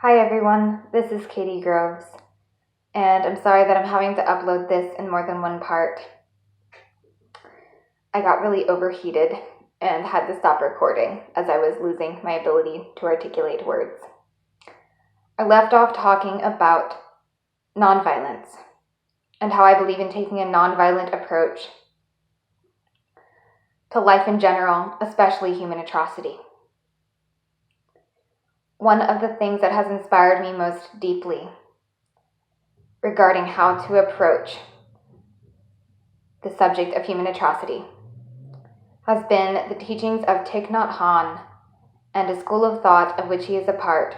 Hi everyone, this is Katie Groves, and I'm sorry that I'm having to upload this in more than one part. I got really overheated and had to stop recording as I was losing my ability to articulate words. I left off talking about nonviolence and how I believe in taking a nonviolent approach to life in general, especially human atrocity. One of the things that has inspired me most deeply regarding how to approach the subject of human atrocity has been the teachings of Thich, Nhat, Hanh, and a school of thought of which he is a part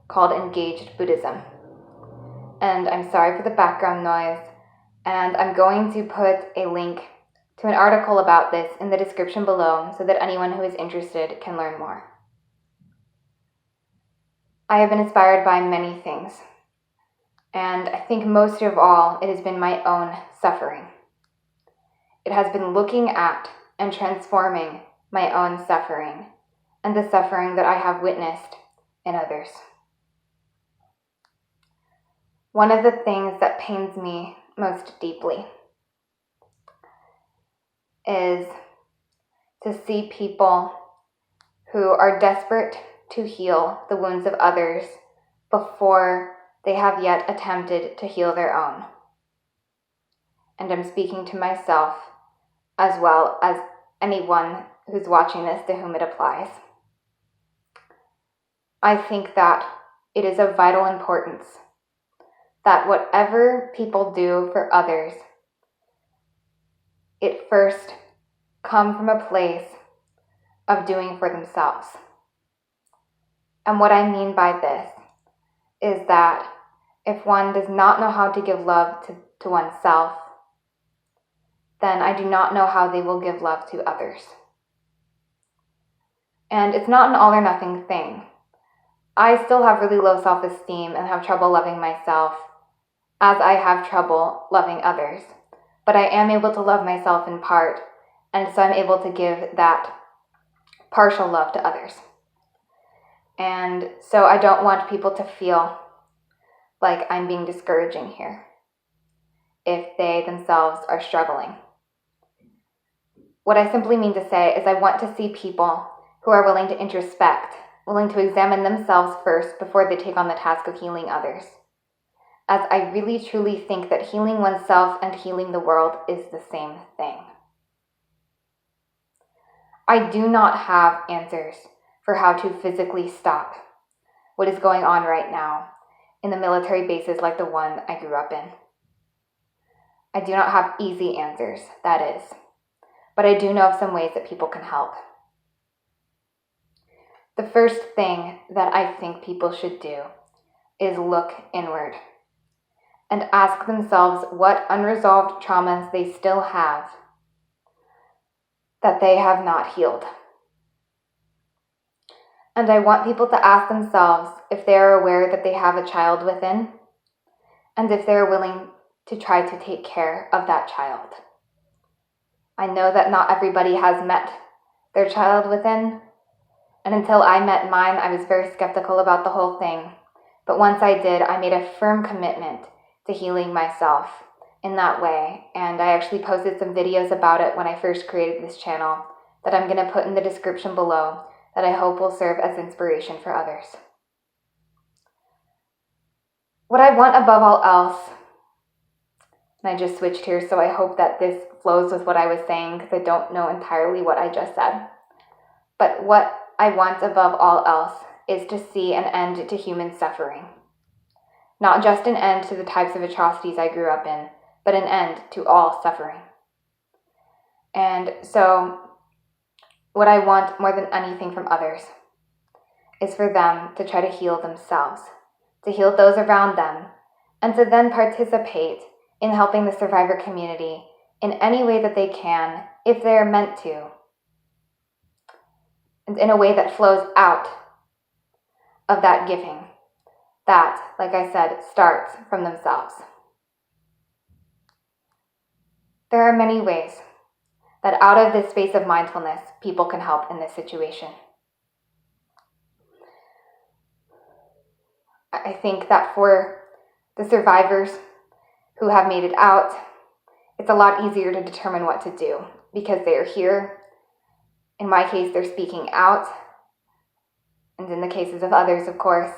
called engaged Buddhism. And I'm sorry for the background noise, and I'm going to put a link to an article about this in the description below so that anyone who is interested can learn more. I have been inspired by many things, and I think most of all, it has been my own suffering. It has been looking at and transforming my own suffering and the suffering that I have witnessed in others. One of the things that pains me most deeply is to see people who are desperate to heal the wounds of others before they have yet attempted to heal their own. And I'm speaking to myself as well as anyone who's watching this to whom it applies. I think that it is of vital importance that whatever people do for others, it first come from a place of doing for themselves. And what I mean by this is that if one does not know how to give love to oneself, then I do not know how they will give love to others. And it's not an all or nothing thing. I still have really low self-esteem and have trouble loving myself, as I have trouble loving others. But I am able to love myself in part, and so I'm able to give that partial love to others. And so I don't want people to feel like I'm being discouraging here if they themselves are struggling. What I simply mean to say is I want to see people who are willing to introspect, willing to examine themselves first before they take on the task of healing others. As I really truly think that healing oneself and healing the world is the same thing. I do not have answers for how to physically stop what is going on right now in the military bases like the one I grew up in. I do not have easy answers, that is, but I do know of some ways that people can help. The first thing that I think people should do is look inward and ask themselves what unresolved traumas they still have that they have not healed. And I want people to ask themselves if they are aware that they have a child within, and if they're willing to try to take care of that child. I know that not everybody has met their child within, and until I met mine, I was very skeptical about the whole thing. But once I did, I made a firm commitment to healing myself in that way, and I actually posted some videos about it when I first created this channel that I'm going to put in the description below that I hope will serve as inspiration for others. What I want above all else, and I just switched here, so I hope that this flows with what I was saying because I don't know entirely what I just said. But what I want above all else is to see an end to human suffering. Not just an end to the types of atrocities I grew up in, but an end to all suffering. And so, what I want more than anything from others is for them to try to heal themselves, to heal those around them, and to then participate in helping the survivor community in any way that they can, if they're meant to, and in a way that flows out of that giving. That, like I said, starts from themselves. There are many ways that out of this space of mindfulness, people can help in this situation. I think that for the survivors who have made it out, it's a lot easier to determine what to do because they are here. In my case, they're speaking out, and in the cases of others, of course.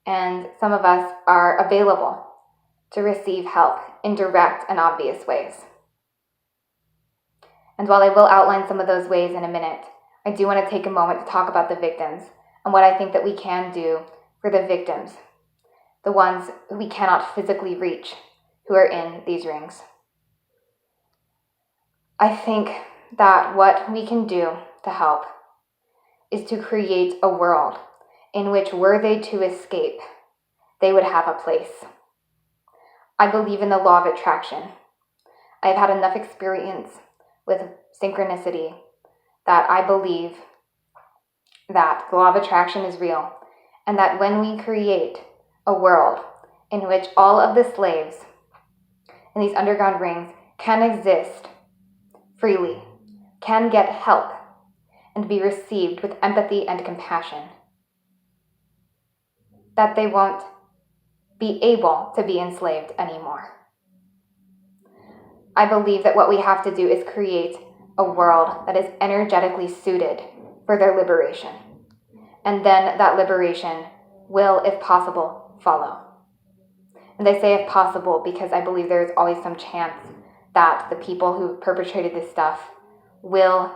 And some of us are available to receive help in direct and obvious ways. And while I will outline some of those ways in a minute, I do want to take a moment to talk about the victims and what I think that we can do for the victims, the ones who we cannot physically reach, who are in these rings. I think that what we can do to help is to create a world in which, were they to escape, they would have a place. I believe in the law of attraction. I have had enough experience with synchronicity that I believe that the law of attraction is real, and that when we create a world in which all of the slaves in these underground rings can exist freely, can get help, and be received with empathy and compassion, that they won't be able to be enslaved anymore. I believe that what we have to do is create a world that is energetically suited for their liberation. And then that liberation will, if possible, follow. And I say if possible because I believe there is always some chance that the people who perpetrated this stuff will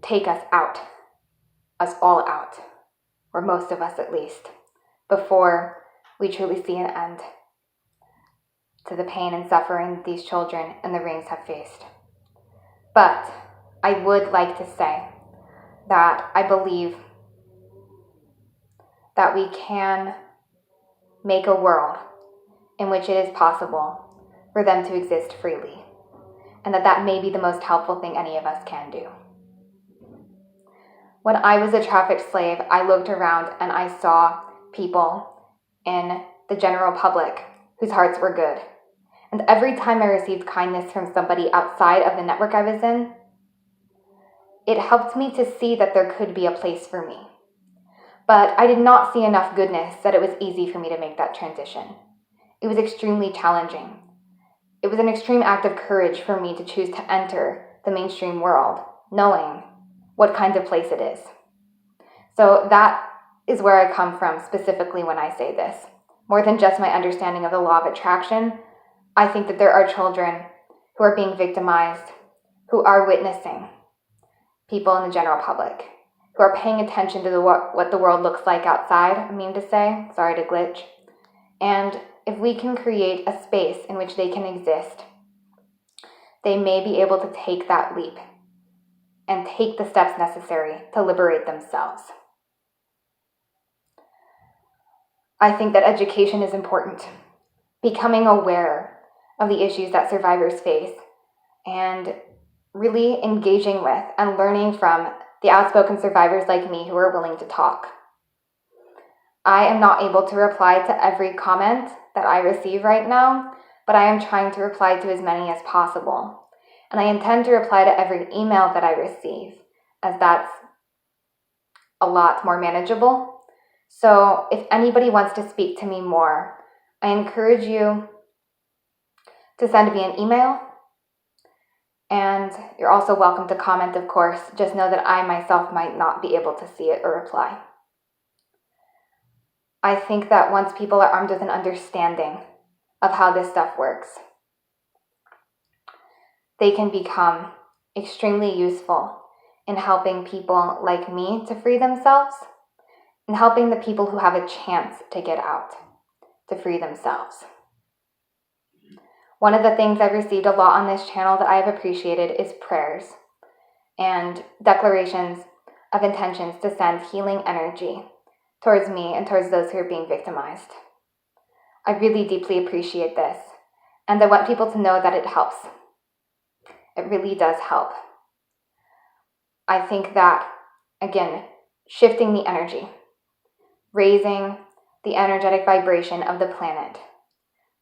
take us out, us all out, or most of us at least, before we truly see an end to the pain and suffering these children and the rings have faced. But I would like to say that I believe that we can make a world in which it is possible for them to exist freely, and that may be the most helpful thing any of us can do. When I was a trafficked slave, I looked around and I saw people in the general public whose hearts were good. And every time I received kindness from somebody outside of the network I was in, it helped me to see that there could be a place for me. But I did not see enough goodness that it was easy for me to make that transition. It was extremely challenging. It was an extreme act of courage for me to choose to enter the mainstream world, knowing what kind of place it is. So that is where I come from specifically when I say this. More than just my understanding of the law of attraction, I think that there are children who are being victimized, who are witnessing people in the general public, who are paying attention to what the world looks like outside, I mean to say, sorry to glitch. And if we can create a space in which they can exist, they may be able to take that leap and take the steps necessary to liberate themselves. I think that education is important. Becoming aware of the issues that survivors face and really engaging with and learning from the outspoken survivors like me who are willing to talk. I am not able to reply to every comment that I receive right now, but I am trying to reply to as many as possible. And I intend to reply to every email that I receive, as that's a lot more manageable. So if anybody wants to speak to me more, I encourage you to send me an email. And you're also welcome to comment, of course. Just know that I myself might not be able to see it or reply. I think that once people are armed with an understanding of how this stuff works, they can become extremely useful in helping people like me to free themselves and helping the people who have a chance to get out to free themselves. One of the things I've received a lot on this channel that I have appreciated is prayers and declarations of intentions to send healing energy towards me and towards those who are being victimized. I really deeply appreciate this, and I want people to know that it helps. It really does help. I think that, again, shifting the energy, raising the energetic vibration of the planet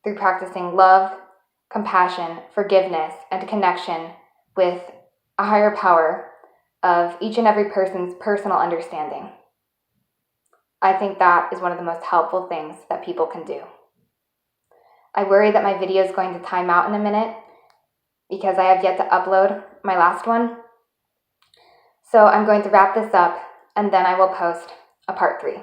through practicing love, compassion, forgiveness, and connection with a higher power of each and every person's personal understanding. I think that is one of the most helpful things that people can do. I worry that my video is going to time out in a minute because I have yet to upload my last one. So I'm going to wrap this up and then I will post a part 3.